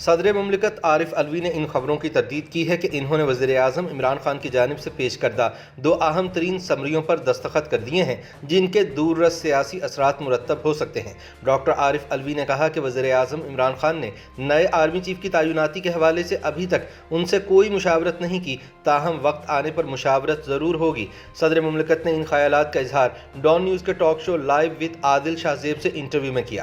صدر مملکت عارف الوی نے ان خبروں کی تردید کی ہے کہ انہوں نے وزیر اعظم عمران خان کی جانب سے پیش کردہ 2 اہم ترین سمریوں پر دستخط کر دیے ہیں جن کے دور رس سیاسی اثرات مرتب ہو سکتے ہیں۔ ڈاکٹر عارف الوی نے کہا کہ وزیر اعظم عمران خان نے نئے آرمی چیف کی تعیناتی کے حوالے سے ابھی تک ان سے کوئی مشاورت نہیں کی، تاہم وقت آنے پر مشاورت ضرور ہوگی۔ صدر مملکت نے ان خیالات کا اظہار ڈان نیوز کے ٹاک شو لائیو وتھ عادل شاہ زیب سے انٹرویو میں کیا۔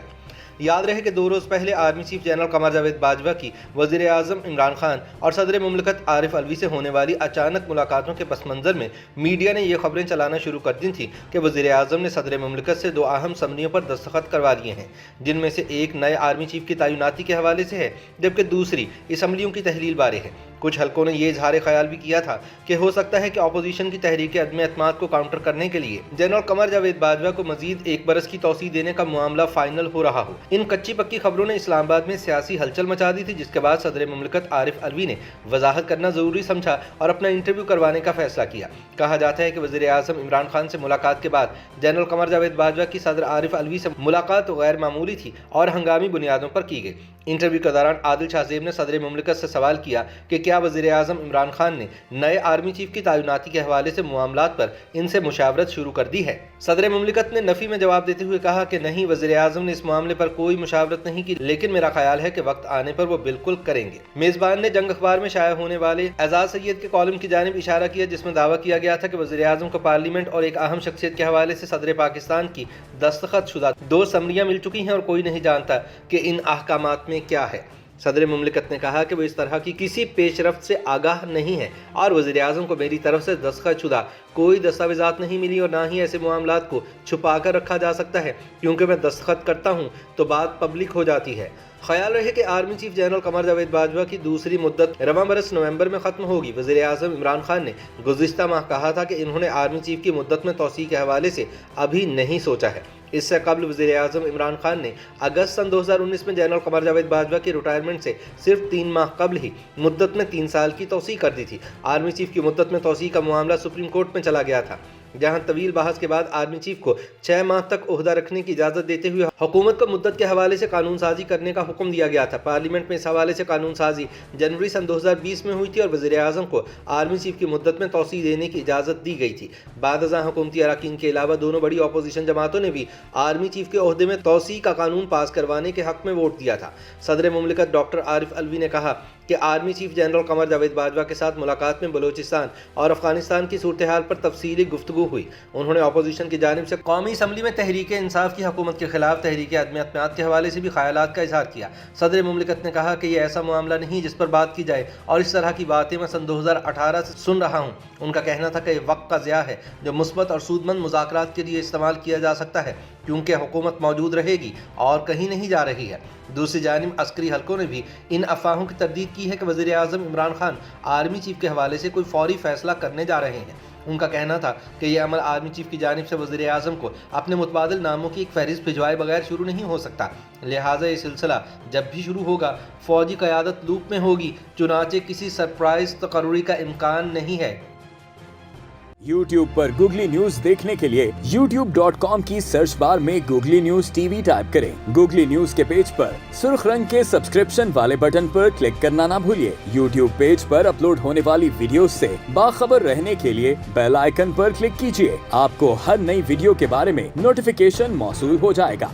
یاد رہے کہ 2 روز پہلے army chief general Qamar Javed Bajwa کی وزیر اعظم عمران خان اور صدر مملکت عارف الوی سے ہونے والی اچانک ملاقاتوں کے پس منظر میں میڈیا نے یہ خبریں چلانا شروع کر دی تھیں کہ وزیر اعظم نے صدر مملکت سے 2 اہم سمریوں پر دستخط کروا لیے ہیں، جن میں سے ایک نئے آرمی چیف کی تعیناتی کے حوالے سے ہے جبکہ دوسری اسمبلیوں کی تحلیل بارے ہے۔ کچھ حلقوں نے یہ اظہار خیال بھی کیا تھا کہ ہو سکتا ہے کہ اپوزیشن کی تحریک عدم اعتماد کو کاؤنٹر کرنے کے لیے جنرل قمر جاوید باجوہ کو مزید 1 برس کی توسیع دینے کا معاملہ فائنل ہو رہا ہو۔ ان کچی پکی خبروں نے اسلام آباد میں سیاسی ہلچل مچا دی تھی، جس کے بعد صدر مملکت عارف الوی نے وضاحت کرنا ضروری سمجھا اور اپنا انٹرویو کروانے کا فیصلہ کیا۔ کہا جاتا ہے کہ وزیر اعظم عمران خان سے ملاقات کے بعد جنرل قمر جاوید باجوہ کی صدر عارف الوی سے ملاقات غیر معمولی تھی اور ہنگامی بنیادوں پر کی گئی۔ انٹرویو کے دوران عادل شاہ زیب نے صدر مملکت سے سوال کیا کہ کیا وزیر اعظم عمران خان نے نئے آرمی چیف کی تعیناتی کے حوالے سے معاملات پر ان سے مشاورت شروع کر دی ہے۔ صدر مملکت نے نفی میں جواب دیتے ہوئے کہا کہ نہیں، وزیر اعظم نے اس معاملے پر کوئی مشاورت نہیں کی، لیکن میرا خیال ہے کہ وقت آنے پر وہ بالکل کریں گے۔ میزبان نے جنگ اخبار میں شائع ہونے والے اعزاز سید کے کالم کی جانب اشارہ کیا، جس میں دعویٰ کیا گیا تھا کہ وزیر اعظم کو پارلیمنٹ اور ایک اہم شخصیت کے حوالے سے صدر پاکستان کی دستخط شدہ 2 سمریاں مل چکی ہیں اور کوئی نہیں جانتا کہ ان احکامات میں کیا ہے۔ صدر مملکت نے کہا کہ وہ اس طرح کی کسی پیش رفت سے آگاہ نہیں ہے اور وزیر اعظم کو میری طرف سے دستخط شدہ کوئی دستاویزات نہیں ملی اور نہ ہی ایسے معاملات کو چھپا کر رکھا جا سکتا ہے، کیونکہ میں دستخط کرتا ہوں تو بات پبلک ہو جاتی ہے۔ خیال رہے کہ army chief general Qamar Javed Bajwa کی دوسری مدت رواں برس نومبر میں ختم ہوگی۔ وزیر اعظم عمران خان نے گزشتہ ماہ کہا تھا کہ انہوں نے آرمی چیف کی مدت میں توسیع کے حوالے سے ابھی نہیں سوچا ہے۔ اس سے قبل وزیر اعظم عمران خان نے اگست سن 2019 میں جنرل قمر جاوید باجوہ کی ریٹائرمنٹ سے صرف 3 ماہ قبل ہی مدت میں 3 سال کی توسیع کر دی تھی۔ آرمی چیف کی مدت میں توسیع کا معاملہ سپریم کورٹ میں چلا گیا تھا، جہاں طویل بحث کے بعد آرمی چیف کو 6 ماہ تک عہدہ رکھنے کی اجازت دیتے ہوئے حکومت کو مدت کے حوالے سے قانون سازی کرنے کا حکم دیا گیا تھا۔ پارلیمنٹ میں اس حوالے سے قانون سازی جنوری سن 2020 میں ہوئی تھی اور وزیر اعظم کو آرمی چیف کی مدت میں توسیع دینے کی اجازت دی گئی تھی۔ بعد ازاں حکومتی اراکین کے علاوہ دونوں بڑی اپوزیشن جماعتوں نے بھی آرمی چیف کے عہدے میں توسیع کا قانون پاس کروانے کے حق میں ووٹ دیا تھا۔ صدر مملکت ڈاکٹر عارف الوی نے کہا کہ army chief general Qamar Javed Bajwa کے ساتھ ملاقات میں بلوچستان اور افغانستان کی صورتحال پر تفصیلی گفتگو ہوئی۔ انہوں نے اپوزیشن کی جانب سے قومی اسمبلی میں تحریک انصاف کی حکومت کے خلاف تحریک عدم اعتماد کے حوالے سے بھی خیالات کا اظہار کیا۔ صدر مملکت نے کہا کہ یہ ایسا معاملہ نہیں جس پر بات کی جائے اور اس طرح کی باتیں میں سن 2018 سے سن رہا ہوں۔ ان کا کہنا تھا کہ یہ وقت کا ضیاع ہے جو مثبت اور سودمند مذاکرات کے لیے استعمال کیا جا سکتا ہے، کیونکہ حکومت موجود رہے گی اور کہیں نہیں جا رہی ہے۔ دوسری جانب عسکری حلقوں نے بھی ان افواہوں کی تردید کی ہے کہ وزیر اعظم عمران خان آرمی چیف کے حوالے سے کوئی فوری فیصلہ کرنے جا رہے ہیں۔ ان کا کہنا تھا کہ یہ عمل آرمی چیف کی جانب سے وزیر اعظم کو اپنے متبادل ناموں کی ایک فہرست بھجوائے بغیر شروع نہیں ہو سکتا، لہٰذا یہ سلسلہ جب بھی شروع ہوگا فوجی قیادت لوپ میں ہوگی، چنانچہ کسی سرپرائز تقرری کا امکان نہیں ہے۔ YouTube پر گوگلی نیوز دیکھنے کے لیے youtube.com کی سرچ بار میں googly news T V type کریں۔ گوگلی نیوز کے پیج پر سرخ رنگ کے سبسکرپشن والے بٹن پر کلک کرنا نہ بھولیے۔ YouTube پیج پر اپلوڈ ہونے والی ویڈیوز سے باخبر رہنے کے لیے بیل آئیکن پر کلک کیجیے۔ آپ کو ہر نئی ویڈیو کے بارے میں نوٹیفیکیشن موصول ہو جائے گا۔